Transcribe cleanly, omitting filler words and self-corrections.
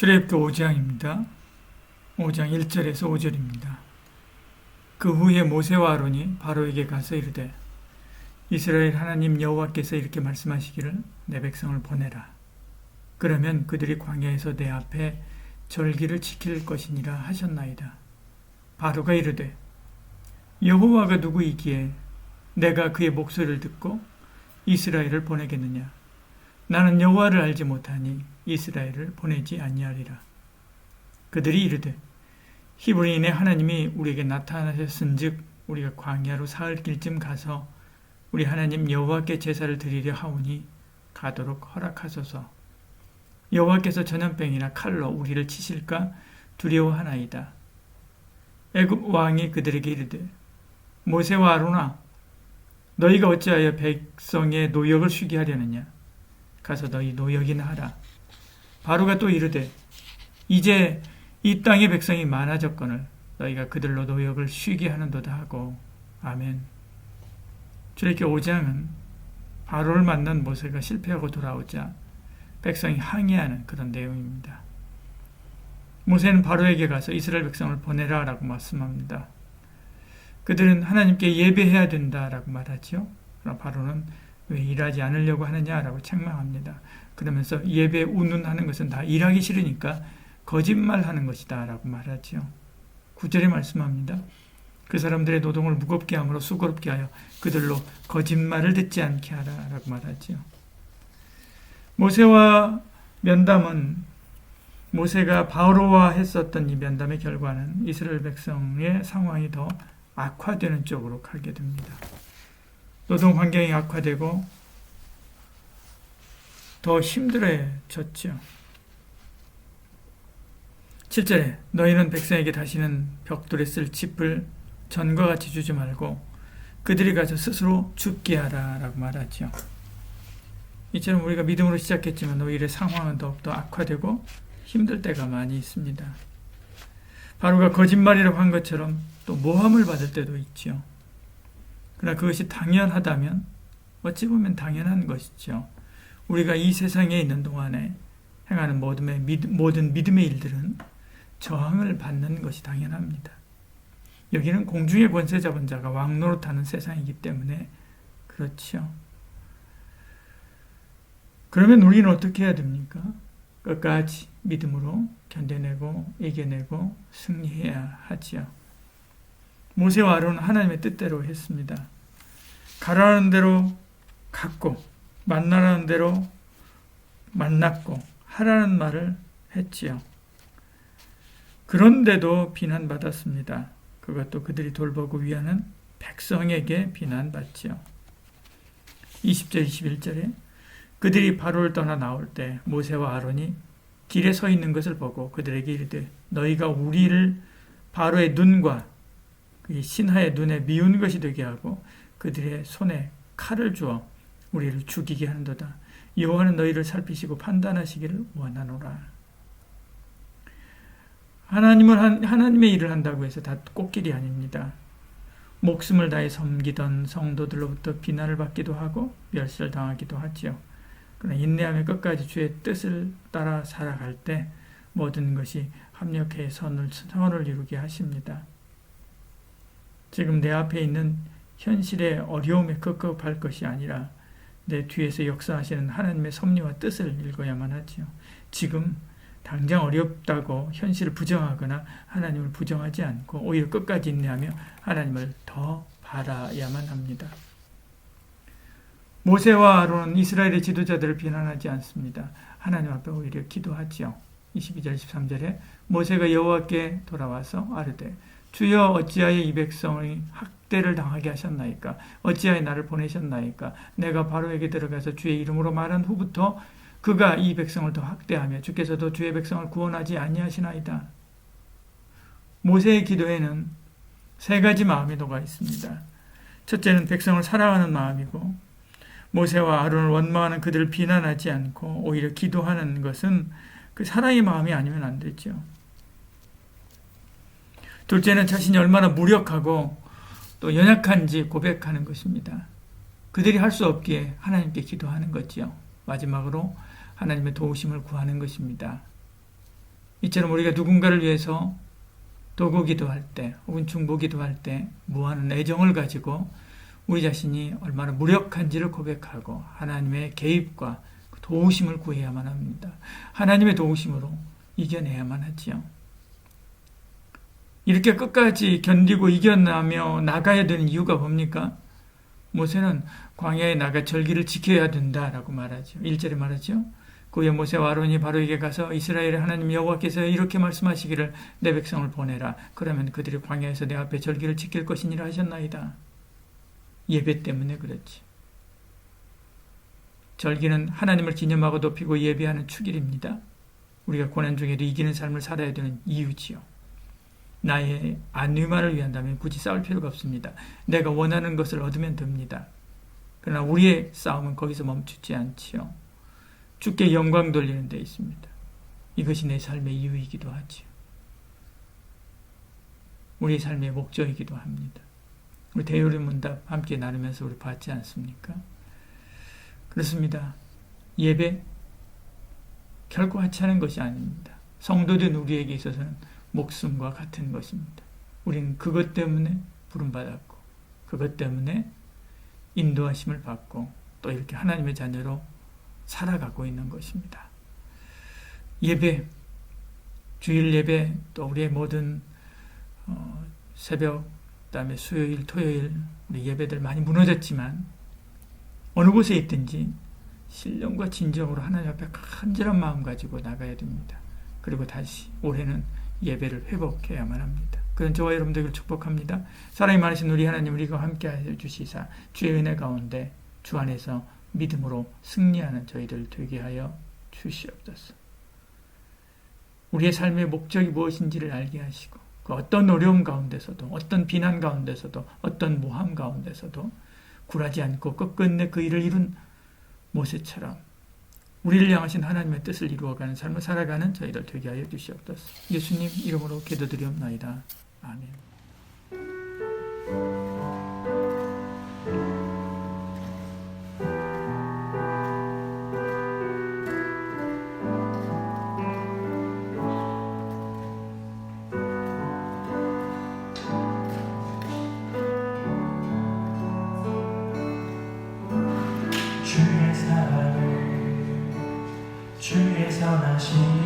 출애굽기 5장입니다. 5장 1절에서 5절입니다. 그 후에 모세와 아론이 바로에게 가서 이르되 이스라엘 하나님 여호와께서 이렇게 말씀하시기를 내 백성을 보내라. 그러면 그들이 광야에서 내 앞에 절기를 지킬 것이니라 하셨나이다. 바로가 이르되 여호와가 누구이기에 내가 그의 목소리를 듣고 이스라엘을 보내겠느냐. 나는 여호와를 알지 못하니 이스라엘을 보내지 아니하리라. 그들이 이르되 히브리인의 하나님이 우리에게 나타나셨은즉 우리가 광야로 사흘 길쯤 가서 우리 하나님 여호와께 제사를 드리려 하오니 가도록 허락하소서. 여호와께서 전염병이나 칼로 우리를 치실까 두려워하나이다. 애굽 왕이 그들에게 이르되 모세와 아론아 너희가 어찌하여 백성의 노역을 쉬게 하려느냐. 가서 너희 노역이나 하라. 바로가 또 이르되 이제 이 땅의 백성이 많아졌거늘 너희가 그들로 노역을 쉬게 하는도다 하고. 아멘. 출애굽기 5장은 바로를 만난 모세가 실패하고 돌아오자 백성이 항의하는 그런 내용입니다. 모세는 바로에게 가서 이스라엘 백성을 보내라 라고 말씀합니다. 그들은 하나님께 예배해야 된다라고 말하죠. 그러나 바로는 왜 일하지 않으려고 하느냐라고 책망합니다. 그러면서 예배 운운하는 것은 다 일하기 싫으니까 거짓말하는 것이다 라고 말하죠. 9절에 말씀합니다. 그 사람들의 노동을 무겁게 함으로 수고롭게 하여 그들로 거짓말을 듣지 않게 하라 라고 말하죠. 모세와 면담은 모세가 바로와 했었던 이 면담의 결과는 이스라엘 백성의 상황이 더 악화되는 쪽으로 가게 됩니다. 노동 환경이 악화되고 더 힘들어졌죠. 7절에 너희는 백성에게 다시는 벽돌에 쓸 짚을 전과 같이 주지 말고 그들이 가서 스스로 죽게 하라 라고 말하죠. 이처럼 우리가 믿음으로 시작했지만 오히려 상황은 더욱더 악화되고 힘들 때가 많이 있습니다. 바로가 거짓말이라고 한 것처럼 또 모함을 받을 때도 있죠. 그러나 그것이 당연하다면 어찌 보면 당연한 것이죠. 우리가 이 세상에 있는 동안에 행하는 모든 믿음의 일들은 저항을 받는 것이 당연합니다. 여기는 공중의 권세 잡은 자가 왕노릇하는 세상이기 때문에 그렇죠. 그러면 우리는 어떻게 해야 됩니까? 끝까지 믿음으로 견뎌내고 이겨내고 승리해야 하지요. 모세와 아론은 하나님의 뜻대로 했습니다. 가라는 대로 갔고 만나라는 대로 만났고 하라는 말을 했지요. 그런데도 비난받았습니다. 그것도 그들이 돌보고 위하는 백성에게 비난받지요. 20절 21절에 그들이 바로를 떠나 나올 때 모세와 아론이 길에 서 있는 것을 보고 그들에게 이르되 너희가 우리를 바로의 눈과 신하의 눈에 미운 것이 되게 하고 그들의 손에 칼을 주어 우리를 죽이게 하는도다. 여호와는 너희를 살피시고 판단하시기를 원하노라. 하나님은 하나님의 일을 한다고 해서 다 꽃길이 아닙니다. 목숨을 다해 섬기던 성도들로부터 비난을 받기도 하고 멸시를 당하기도 하지요. 그러나 인내하며 끝까지 주의 뜻을 따라 살아갈 때 모든 것이 합력해 선을 이루게 하십니다. 지금 내 앞에 있는 현실의 어려움에 급급할 것이 아니라 내 뒤에서 역사하시는 하나님의 섭리와 뜻을 읽어야만 하지요. 지금 당장 어렵다고 현실을 부정하거나 하나님을 부정하지 않고 오히려 끝까지 인내하며 하나님을 더 바라야만 합니다. 모세와 아론은 이스라엘의 지도자들을 비난하지 않습니다. 하나님 앞에 오히려 기도하지요. 22절 23절에 모세가 여호와께 돌아와서 아르되 주여 어찌하여 이 백성이 학대를 당하게 하셨나이까? 어찌하여 나를 보내셨나이까? 내가 바로에게 들어가서 주의 이름으로 말한 후부터 그가 이 백성을 더 학대하며 주께서도 주의 백성을 구원하지 아니하시나이다. 모세의 기도에는 세 가지 마음이 녹아 있습니다. 첫째는 백성을 사랑하는 마음이고 모세와 아론을 원망하는 그들을 비난하지 않고 오히려 기도하는 것은 그 사랑의 마음이 아니면 안 되죠. 둘째는 자신이 얼마나 무력하고 또 연약한지 고백하는 것입니다. 그들이 할 수 없기에 하나님께 기도하는 거지요. 마지막으로 하나님의 도우심을 구하는 것입니다. 이처럼 우리가 누군가를 위해서 도구기도할 때 혹은 중보기도할 때 무한한 애정을 가지고 우리 자신이 얼마나 무력한지를 고백하고 하나님의 개입과 도우심을 구해야만 합니다. 하나님의 도우심으로 이겨내야만 하지요. 이렇게 끝까지 견디고 이겨나며 나가야 되는 이유가 뭡니까? 모세는 광야에 나가 절기를 지켜야 된다라고 말하죠. 1절에 말하죠. 그 후에 모세와 아론이 바로에게 가서 이스라엘의 하나님 여호와께서 이렇게 말씀하시기를 내 백성을 보내라. 그러면 그들이 광야에서 내 앞에 절기를 지킬 것이니라 하셨나이다. 예배 때문에 그렇지. 절기는 하나님을 기념하고 높이고 예배하는 축일입니다. 우리가 고난 중에도 이기는 삶을 살아야 되는 이유지요. 나의 안위만을 위한다면 굳이 싸울 필요가 없습니다. 내가 원하는 것을 얻으면 됩니다. 그러나 우리의 싸움은 거기서 멈추지 않지요. 주께 영광 돌리는 데 있습니다. 이것이 내 삶의 이유이기도 하지요. 우리 삶의 목적이기도 합니다. 우리 대요리문답 함께 나누면서 우리 봤지 않습니까? 그렇습니다. 예배 결코 하찮은 것이 아닙니다. 성도된 우리에게 있어서는 목숨과 같은 것입니다. 우리는 그것 때문에 부름받았고 그것 때문에 인도하심을 받고 또 이렇게 하나님의 자녀로 살아가고 있는 것입니다. 예배, 주일 예배, 또 우리의 모든 새벽, 그다음에 수요일, 토요일 우리 예배들 많이 무너졌지만 어느 곳에 있든지 신령과 진정으로 하나님 앞에 간절한 마음 가지고 나가야 됩니다. 그리고 다시 올해는 예배를 회복해야만 합니다. 그런 저와 여러분들을 축복합니다. 사랑이 많으신 우리 하나님, 우리가 함께하여 주시사 주의 은혜 가운데 주 안에서 믿음으로 승리하는 저희들 되게 하여 주시옵소서. 우리의 삶의 목적이 무엇인지를 알게 하시고 그 어떤 어려움 가운데서도 어떤 비난 가운데서도 어떤 모함 가운데서도 굴하지 않고 끝끝내 그 일을 이룬 모세처럼 우리를 향하신 하나님의 뜻을 이루어가는 삶을 살아가는 저희들 되게 하여 주시옵소서. 예수님 이름으로 기도드리옵나이다. 아멘. 주의 사랑을 주의 선하신